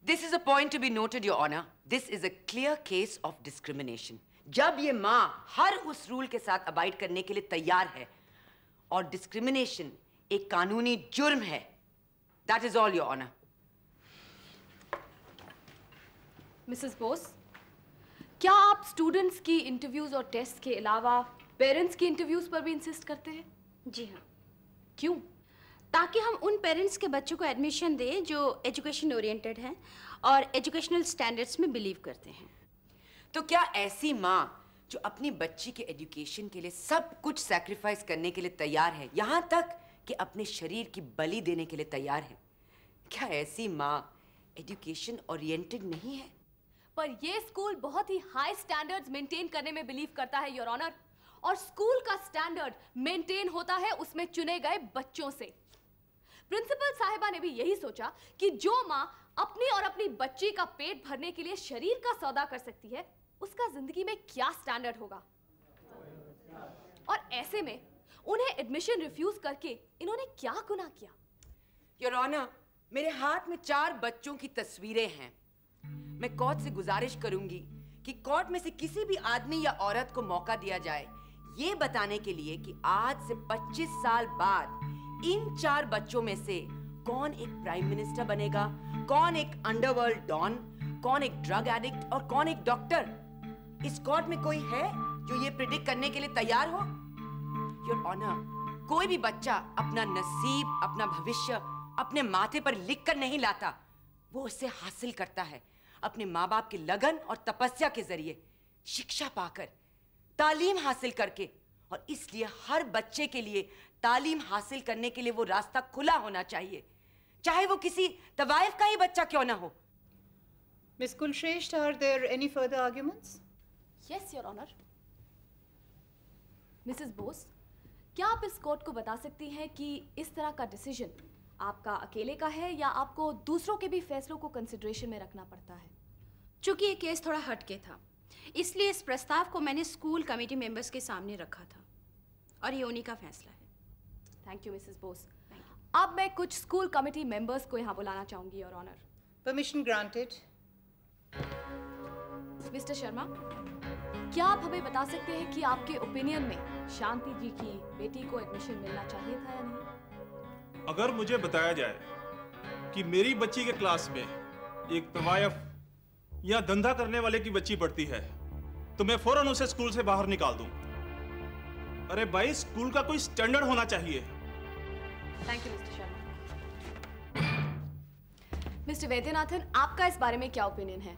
This is a point to be noted, Your Honor. This is a clear case of discrimination. जब ये माँ हर उस rule के साथ अबाइड करने के लिए तैयार है और डिस्क्रिमिनेशन एक कानूनी जुर्म है. That is all, Your Honor. Mrs Bose, क्या आप स्टूडेंट्स की इंटरव्यूज और टेस्ट के अलावा पेरेंट्स की इंटरव्यूज पर भी इंसिस्ट करते हैं? जी हाँ. क्यों? ताकि हम उन पेरेंट्स के बच्चों को एडमिशन दें जो एजुकेशन ओरिएंटेड हैं और एजुकेशनल स्टैंडर्ड्स में बिलीव करते हैं. तो क्या ऐसी माँ जो अपनी बच्ची के एजुकेशन के लिए सब कुछ सैक्रिफाइस करने के लिए तैयार है, यहाँ तक कि अपने शरीर की बलि देने के लिए तैयार है, क्या ऐसी माँ एजुकेशन ओरिएंटेड नहीं है? पर ये स्कूल बहुत ही हाई स्टैंडर्ड्स मेंटेन करने में बिलीव करता है, योर ऑनर. और स्कूल का स्टैंडर्ड मेंटेन होता है उसमें चुने गए बच्चों से. प्रिंसिपल साहिबा ने भी यही सोचा कि जो माँ अपनी और अपनी बच्ची का पेट भरने के लिए शरीर का सौदा कर सकती है, उसका जिंदगी में क्या स्टैंडर्ड होगा. और ऐसे में उन्हें एडमिशन रिफ्यूज करके इन्होंने क्या गुनाह किया? योर ऑनर, मेरे हाथ में 4 बच्चों की तस्वीरें हैं. मैं कोर्ट से गुजारिश करूंगी कि कोर्ट में से किसी भी आदमी या औरत को मौका दिया जाए ये बताने के लिए कि आज से 25 साल बाद इन 4 बच्चों में से कौन एक प्राइम मिनिस्टर बनेगा, कौन एक अंडरवर्ल्ड डॉन, कौन एक ड्रग एडिक्ट और कौन एक डॉक्टर. इस कोर्ट में कोई है जो ये प्रिडिक्ट करने के लिए तैयार हो? योर ऑनर, कोई भी बच्चा अपना नसीब, अपना भविष्य अपने माथे पर लिख कर नहीं लाता. वो उससे हासिल करता है अपने माँ बाप की लगन और तपस्या के जरिए, शिक्षा पाकर, तालीम हासिल करके. और इसलिए हर बच्चे के लिए तालीम हासिल करने के लिए वो रास्ता खुला होना चाहिए, चाहे वो किसी तवाइफ का ही बच्चा क्यों ना हो. Miss Kulshresht, are there any further arguments? Yes, Your Honor. Mrs Bose, क्या आप इस कोर्ट को बता सकती हैं कि इस तरह का डिसीजन आपका अकेले का है या आपको दूसरों के भी फैसलों को कंसिडरेशन में रखना पड़ता है? चूंकि ये केस थोड़ा हटके था, इसलिए इस प्रस्ताव को मैंने स्कूल कमेटी मेंबर्स के सामने रखा था और ये उन्हीं का फैसला है. Thank you Mrs Bose. अब मैं कुछ स्कूल कमेटी मेंबर्स को यहाँ बुलाना चाहूंगी, your honour. Permission granted. Mister Sharma, क्या आप हमें बता सकते हैं कि आपके ओपिनियन में शांति जी की बेटी को एडमिशन मिलना चाहिए था या नहीं? अगर मुझे बताया जाए कि मेरी बच्ची के क्लास में एक तवायफ या धंधा करने वाले की बच्ची पढ़ती है तो मैं फौरन उसे स्कूल से बाहर निकाल दूं. अरे भाई, स्कूल का कोई स्टैंडर्ड होना चाहिए. Thank you mister Sharma. Mister Vaidyanathan, आपका इस बारे में क्या ओपिनियन है?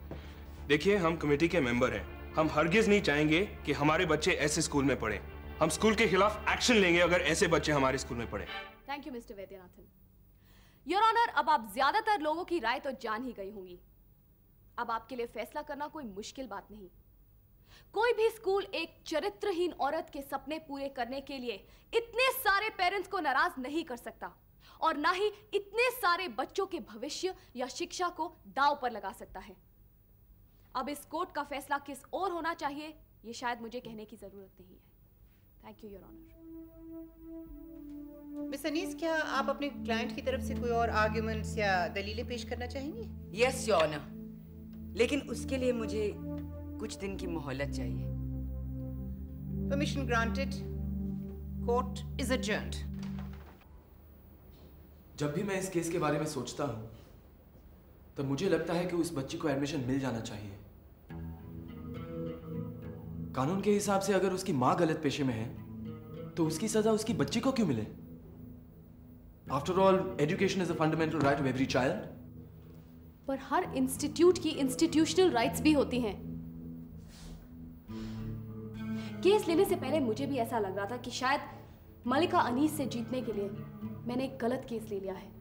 देखिए, हम कमेटी के मेंबर हैं. हम हरगिज नहीं चाहेंगे कि हमारे बच्चे ऐसे स्कूल में पढ़ें. हम स्कूल के खिलाफ एक्शन लेंगे अगर ऐसे बच्चे हमारे स्कूल में पढ़ें. Thank you mister Vaidyanathan. Your honour, अब आप ज्यादातर लोगों की राय तो जान ही गई होंगी. अब आपके लिए फैसला करना कोई मुश्किल बात नहीं. कोई भी स्कूल एक चरित्रहीन औरत के सपने पूरे करने के लिए इतने सारे पेरेंट्स को नाराज नहीं कर सकता और ना ही इतने सारे बच्चों के भविष्य या शिक्षा को दांव पर लगा सकता है. अब इस कोर्ट का फैसला किस ओर होना चाहिए, ये शायद मुझे कहने की जरूरत नहीं है. Thank you your honour. Miss Anees, क्या आप अपने क्लाइंट की तरफ से कोई और आर्ग्यूमेंट्स या दलीलें पेश करना चाहेंगी? यस योर ऑनर, लेकिन उसके लिए मुझे कुछ दिन की मोहलत चाहिए. Permission granted. Court is adjourned. जब भी मैं इस केस के बारे में सोचता हूँ तब मुझे लगता है कि उस बच्ची को एडमिशन मिल जाना चाहिए. कानून के हिसाब से अगर उसकी माँ गलत पेशे में है तो उसकी सजा उसकी बच्ची को क्यों मिले? After all, education is a fundamental right of every child. पर हर इंस्टीट्यूट की इंस्टीट्यूशनल राइट्स भी होती हैं. केस लेने से पहले मुझे भी ऐसा लग रहा था कि शायद मलिका अनीस से जीतने के लिए मैंने एक गलत केस ले लिया है.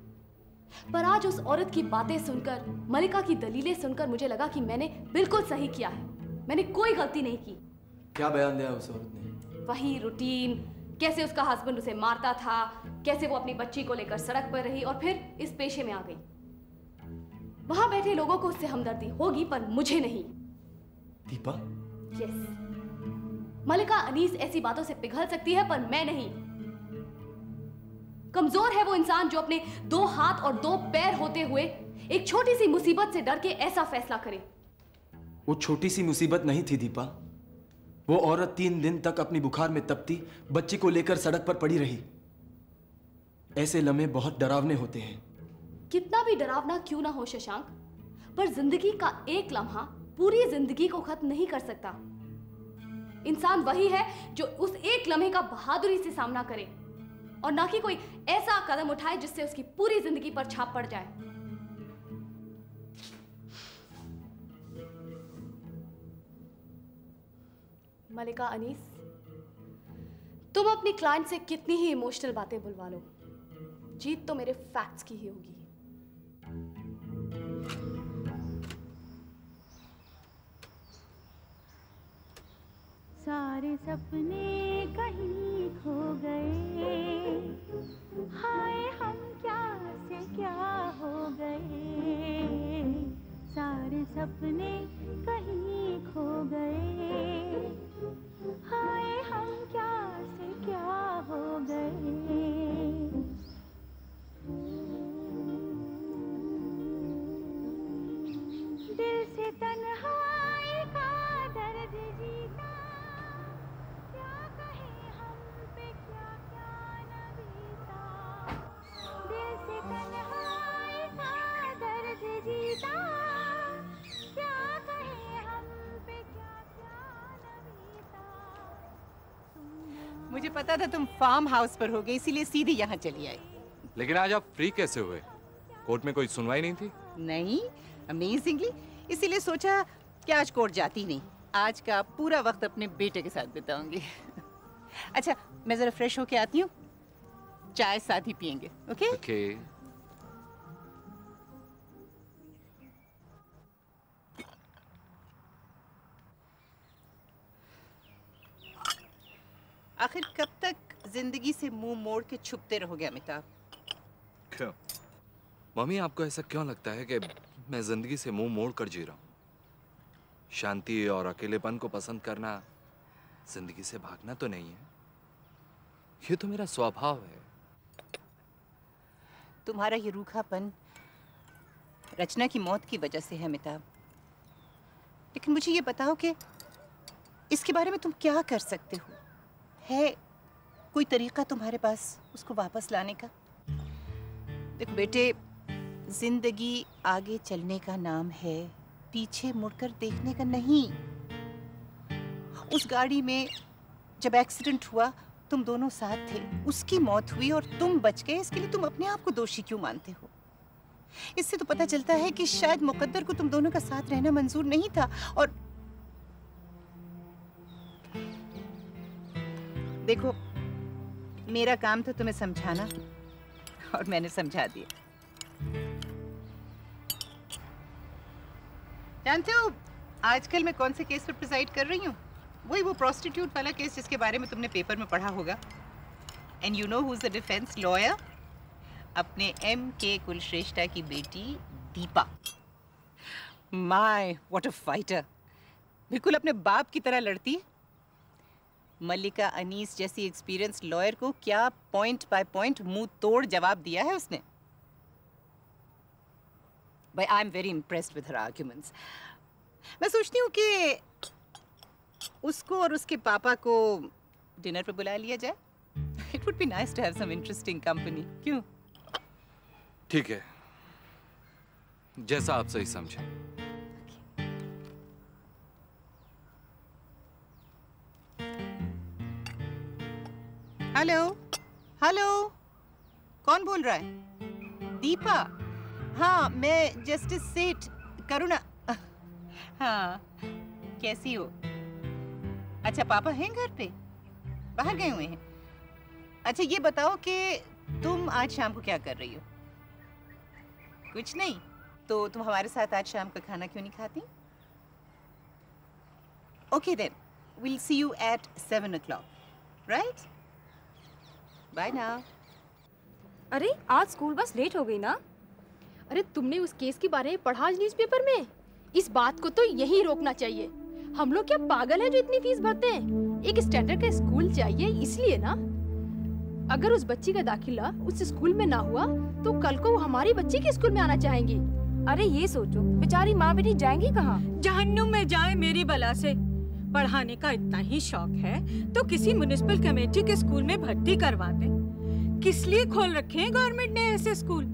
पर आज उस औरत की बातें सुनकर, मलिका की दलीलें सुनकर मुझे लगा कि मैंने बिल्कुल सही किया है. मैंने कोई गलती नहीं की. क्या बयान दिया उस औरत ने? वही रूटीन, कैसे उसका हस्बैंड उसे मारता था, कैसे वो अपनी बच्ची को लेकर सड़क पर रही और फिर इस पेशे में आ गई. वहां बैठे लोगों को उससे हमदर्दी होगी पर मुझे नहीं. दीपा? यस, मलिका अनीस ऐसी बातों से पिघल सकती है पर मैं नहीं. कमजोर है वो इंसान जो अपने 2 हाथ और 2 पैर होते हुए एक छोटी सी मुसीबत से डर के ऐसा फैसला करे? वो छोटी सी मुसीबत नहीं थी दीपा। वो औरत 3 दिन तक अपनी बुखार में तपती बच्ची को लेकर सड़क पर पड़ी रही। ऐसे लम्हे बहुत डरावने होते हैं। कितना भी डरावना क्यों ना हो शशांक, पर जिंदगी का एक लम्हा पूरी जिंदगी को खत्म नहीं कर सकता। इंसान वही है जो उस एक लम्हे का बहादुरी से सामना करे और ना कि कोई ऐसा कदम उठाए जिससे उसकी पूरी जिंदगी पर छाप पड़ जाए। मलिका अनीस, तुम अपनी क्लाइंट से कितनी ही इमोशनल बातें बुलवा लो, जीत तो मेरे फैक्ट्स की ही होगी। सारे सपने कहीं खो गए, हाय हम क्या से क्या हो गए। सारे सपने कहीं खो गए, हाय हम क्या से क्या हो गए। दिल से तन्हाई का दर्द जीता, क्या कहे हम पे क्या क्या न बीता। दिल से तन्हाई का दर्द जीता, क्या कहे हम पे क्या क्या न बीता। मुझे पता था तुम फार्म हाउस पर होगे, इसीलिए सीधे यहाँ चली आई। लेकिन आज आप फ्री कैसे हुए? कोर्ट में कोई सुनवाई नहीं थी? नहीं, अमेजिंगली, इसीलिए सोचा कि आज कोर्ट जाती नहीं, आज का पूरा वक्त अपने बेटे के साथ बिताऊंगी। अच्छा, मैं जरा फ्रेश होके आती हूँ, चाय साथ ही पियेंगे। ओके? ओके। आखिर कब तक जिंदगी से मुंह मोड़ के छुपते रहोगे अमिताभ? क्यों? मम्मी, आपको ऐसा क्यों लगता है कि मैं जिंदगी से मुंह मोड़ कर जी रहा हूँ? शांति और अकेलेपन को पसंद करना जिंदगी से भागना तो नहीं है। ये तो मेरा स्वभाव है। तुम्हारा ये रूखापन रचना की मौत की वजह से है अमिताभ। लेकिन मुझे ये बताओ कि इसके बारे में तुम क्या कर सकते हो? है कोई तरीका तुम्हारे पास उसको वापस लाने का? देखो बेटे, जिंदगी आगे चलने का नाम है, पीछे मुड़कर देखने का नहीं। उस गाड़ी में जब एक्सीडेंट हुआ तुम दोनों साथ थे, उसकी मौत हुई और तुम बच गए, इसके लिए तुम अपने आप को दोषी क्यों मानते हो? इससे तो पता चलता है कि शायद मुकद्दर को तुम दोनों का साथ रहना मंजूर नहीं था। और देखो, मेरा काम था तुम्हें समझाना और मैंने समझा दिया। जानते हो आजकल मैं कौन से केस पर प्रिसाइड कर रही हूँ? वही वो प्रोस्टिट्यूट वाला केस जिसके बारे में तुमने पेपर में पढ़ा होगा। And you know who is the defence lawyer? अपने M.K. कुलश्रेष्ठा की बेटी Deepa. My what a fighter, बिल्कुल अपने बाप की तरह लड़ती। मल्लिका अनीस जैसी एक्सपीरियंस लॉयर को क्या पॉइंट बाय पॉइंट मुंह तोड़ जवाब दिया है उसने। But I'm very impressed with her arguments. मैं सोचती हूँ कि उसको और उसके पापा को डिनर पे बुला लिया जाए। It would be nice to have some interesting company. क्यों? ठीक है, जैसा आप सही समझें। हेलो, हेलो, कौन बोल रहा है? दीपा। हाँ, मैं जस्टिस सेठ करुणा। हाँ, कैसी हो? अच्छा, पापा हैं घर पे? बाहर गए हुए हैं? अच्छा, ये बताओ कि तुम आज शाम को क्या कर रही हो? कुछ नहीं, तो तुम हमारे साथ आज शाम का खाना क्यों नहीं खाती? Okay then, we'll see you at 7 o'clock, right? Bye now. अरे आज स्कूल बस लेट हो गई ना? अरे तुमने उस केस के बारे में पढ़ा आज न्यूज़पेपर में? इस बात को तो यही रोकना चाहिए। हम लोग क्या पागल हैं जो इतनी फीस भरते हैं? एक स्टैंडर्ड का स्कूल चाहिए इसलिए ना। अगर उस बच्ची का दाखिला उस स्कूल में ना हुआ तो कल को वो हमारी बच्ची के स्कूल में आना चाहेंगी अरे ये सोचो, बेचारी माँ बेटी जाएंगी कहाँ? जहन्नुम में जाए मेरी बला से। पढ़ाने का इतना ही शौक है तो किसी म्युनिसिपल कमेटी के स्कूल में भर्ती करवा दे। किस लिए खोल रखे हैं गवर्नमेंट ने ऐसे स्कूल?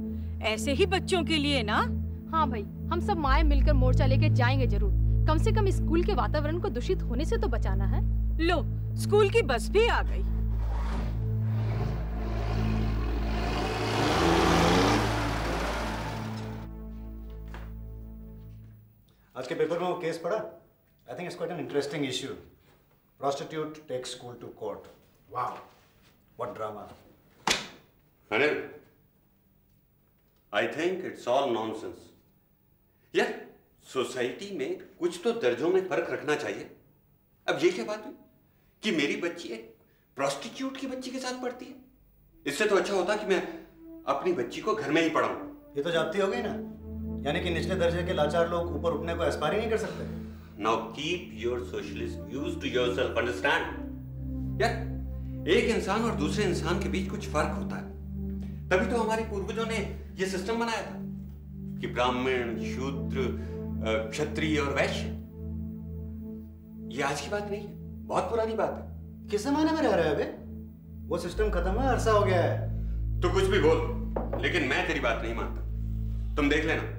ऐसे ही बच्चों के लिए ना। हाँ भाई, हम सब माएं मिलकर मोर्चा लेके जाएंगे जरूर। कम से कम स्कूल के वातावरण को दूषित होने से तो बचाना है। लो, स्कूल की बस भी आ गई। आज के पेपर में वो केस पढ़ा? I think it's quite an interesting issue. Prostitute takes school to court. Wow, what drama. Anil, I think it's all nonsense. यार, सोसाइटी में कुछ तो दर्जों में फर्क रखना चाहिए। अब ये क्या बात हुई कि मेरी बच्ची एक प्रोस्टिट्यूट की बच्ची के साथ पढ़ती है? इससे तो अच्छा होता कि मैं अपनी बच्ची को घर में ही पढ़ाऊं। ये तो जाती हो गई ना, यानी कि निचले दर्जे के लाचार लोग ऊपर उठने को एस्पायर ही नहीं कर सकते। Now keep your socialist views to yourself, understand? यार, एक इंसान और दूसरे इंसान के बीच कुछ फर्क होता है। तभी तो हमारे पूर्वजों ने ये सिस्टम बनाया था कि ब्राह्मण, शूद्र, क्षत्रिय और वैश्य। ये आज की बात नहीं है, बहुत पुरानी बात है। किस जमाने में रह रहे हो अबे? वो सिस्टम खत्म है, अरसा हो गया है। तो कुछ भी बोल, लेकिन मैं तेरी बात नहीं मानता। तुम देख लेना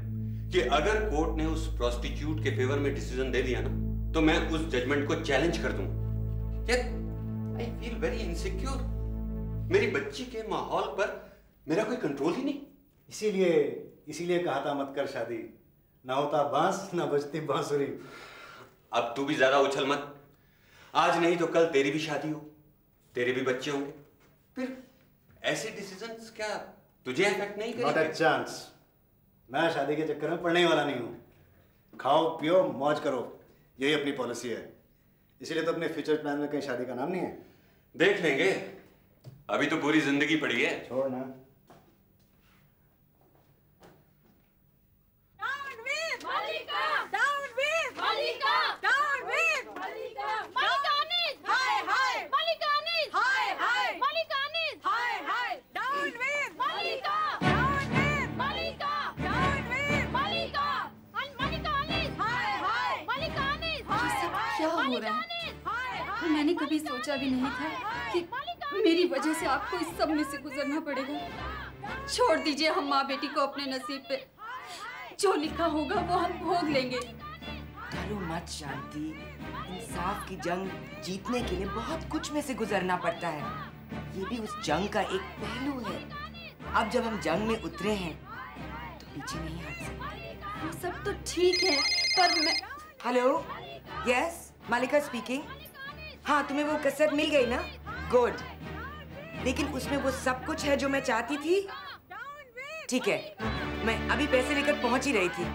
कि अगर कोर्ट ने उस प्रोस्टिट्यूट के फेवर में डिसीजन दे दिया ना, तो मैं उस जजमेंट को चैलेंज कर दूंगा। यार, आई फील वेरी इनसिक्योर। मेरी बच्ची के माहौल पर मेरा कोई कंट्रोल ही नहीं। इसीलिए कहा था मत कर शादी। ना होता बांस, ना बजती बांसुरी। अब तू भी ज्यादा उछल मत। आज नहीं तो कल तेरी भी शादी हो, तेरे भी बच्चे होंगे। फिर ऐसे डिसीजंस क्या तुझे इफेक्ट नहीं करेंगे? Not a chance. मैं शादी के चक्कर में पढ़ने वाला नहीं हूँ। खाओ पियो मौज करो, यही अपनी पॉलिसी है। इसीलिए तो अपने फ्यूचर प्लान में कहीं शादी का नाम नहीं है। देख लेंगे, अभी तो पूरी जिंदगी पड़ी है। छोड़ ना। मैंने कभी सोचा भी नहीं था कि मेरी वजह से आपको इस सब में से गुजरना पड़ेगा। छोड़ दीजिए, हम माँ बेटी को अपने नसीब पे जो लिखा होगा वो हम भोग लेंगे। डरो मत शांति, इंसाफ की जंग जीतने के लिए बहुत कुछ में से गुजरना पड़ता है। ये भी उस जंग का एक पहलू है। अब जब हम जंग में उतरे हैं तो पीछे नहीं हट सकते। वो सब तो ठीक है, पर मैं... हेलो, यस, मालिका स्पीकिंग। हाँ, तुम्हें वो कैसेट मिल गई ना? गुड। लेकिन उसमें वो सब कुछ है जो मैं चाहती थी? ठीक है, मैं अभी पैसे लेकर पहुंच ही रही थी।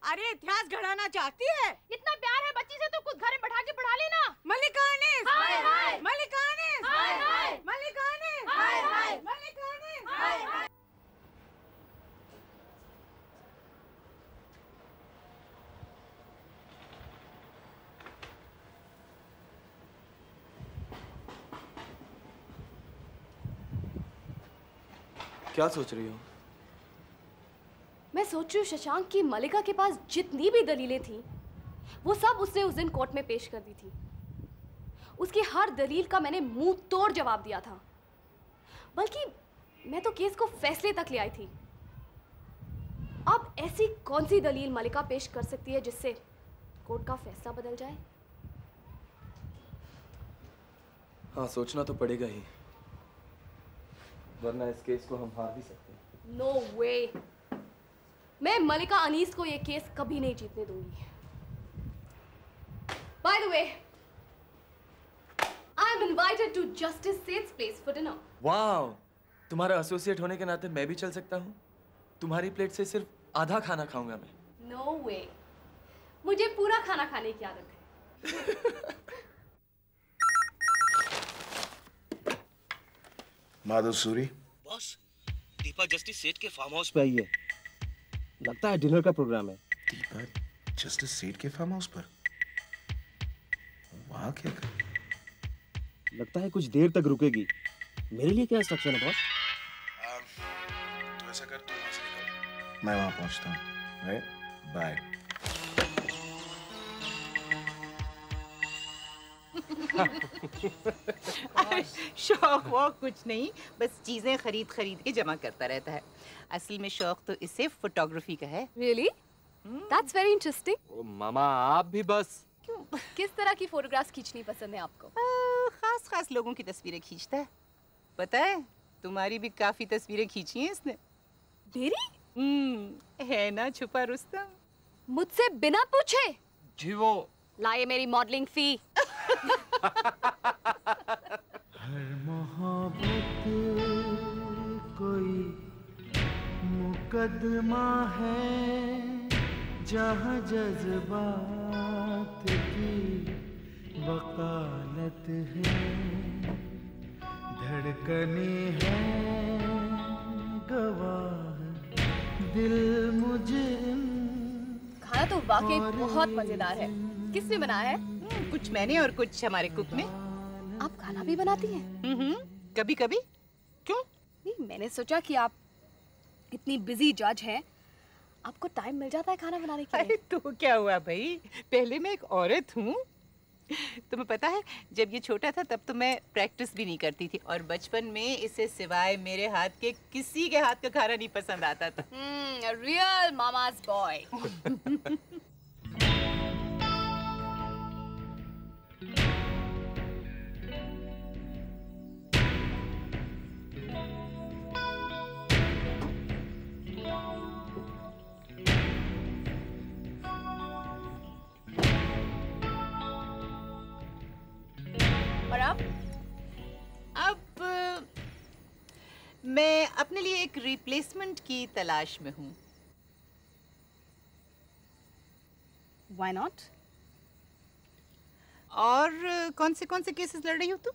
अरे इतिहास गढ़ाना चाहती है? इतना प्यार है बच्ची से तो कुछ घर में बैठा के पढ़ा लेना। मलिकानिस, हाय हाय, मलिकानिस, हाय हाय, मलिकानिस, हाय हाय, मलिकानिस, हाय हाय। क्या सोच रही हो? मैं सोच रही हूँ शशांक की मलिका के पास जितनी भी दलीलें थी वो सब उसने उस दिन कोर्ट में पेश कर दी थी। उसकी हर दलील का मैंने मुंह तोड़ जवाब दिया था, बल्कि मैं तो केस को फैसले तक ले आई थी। अब ऐसी कौन सी दलील मलिका पेश कर सकती है जिससे कोर्ट का फैसला बदल जाए? हाँ, सोचना तो पड़ेगा ही, वरना इस केस को हम हार भी सकते हैं। नो वे, मैं मलिका अनीस को ये केस कभी नहीं जीतने दूंगी। By the way, I am invited to Justice Seth's place for dinner. वाह, तुम्हारा एसोसिएट होने के नाते मैं भी चल सकता हूँ? तुम्हारी प्लेट से सिर्फ आधा खाना खाऊंगा मैं। नो वे, मुझे पूरा खाना खाने की आदत है। माधव सूरी। बॉस, दीपा जस्टिस सेठ के फार्म हाउस पे आई है। लगता है डिनर का प्रोग्राम है। दीपा जस्टिस सेठ के फार्म हाउस पर? वहाँ क्या कर? लगता है कुछ देर तक रुकेगी। मेरे लिए क्या इंस्ट्रक्शन है बॉस? तो ऐसा कर, तू वहाँ से निकल, मैं वहाँ पहुँचता हूँ। बाय। शौक वौक कुछ नहीं, बस चीजें खरीद खरीद के जमा करता रहता है। असल में शौक तो इसे फोटोग्राफी का है। Really? That's very interesting. ओ मामा, आप भी बस। क्यों? किस तरह की फोटोग्राफ्स खींचनी पसंद है आपको? खास खास लोगों की तस्वीरें खींचता है। पता है, तुम्हारी भी काफी तस्वीरें खींची हैं इसने। मेरी? है ना छुपा रुस्तम। मुझसे बिना पूछे? जी वो लाए मेरी मॉडलिंग फी। हर मोहब्बत कोई मुकदमा है, जहाँ जज्बात की वकालत है, धड़कने हैं गवाह दिल मुझे। खाना तो वाकई बहुत मजेदार है। किसने बनाया है? कुछ मैंने और कुछ हमारे कुक ने। आप खाना भी बनाती हैं? कभी कभी। क्यों? नहीं, मैंने सोचा कि आप इतनी बिजी जज हैं, आपको टाइम मिल जाता है खाना बनाने के लिए। तो क्या हुआ भाई, पहले मैं एक औरत हूँ। तुम्हें पता है, जब ये छोटा था तब तो मैं प्रैक्टिस भी नहीं करती थी, और बचपन में इसे सिवाय मेरे हाथ के किसी के हाथ का खाना नहीं पसंद आता था। रियल मामा's boy। और अब मैं अपने लिए एक रिप्लेसमेंट की तलाश में हूँ। Why not? और कौन से केसेस लड़ रही हो तुम?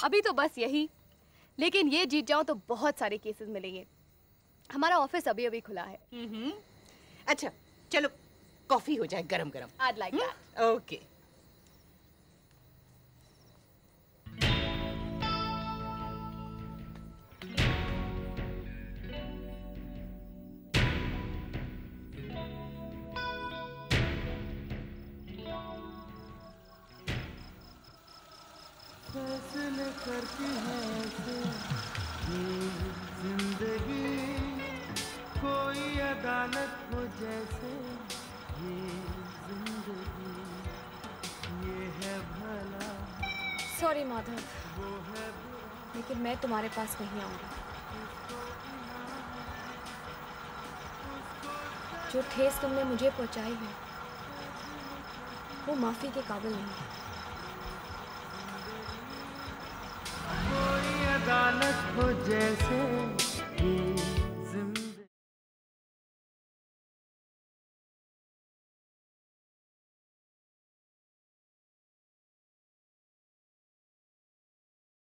अभी तो बस यही, लेकिन ये जीत जाओ तो बहुत सारे केसेस मिलेंगे। हमारा ऑफिस अभी अभी खुला है। अच्छा चलो, कॉफी हो जाए गरम गरम। I'd like that. ओके। फैसले करती है ऐसे ये जिंदगी, कोई अदालत हो जैसे ये जिंदगी, ये है भला। सॉरी माधव, लेकिन मैं तुम्हारे पास नहीं आऊंगी। जो ठेस तुमने मुझे पहुंचाई है वो माफी के काबिल नहीं है। कोई अदालत हो जैसे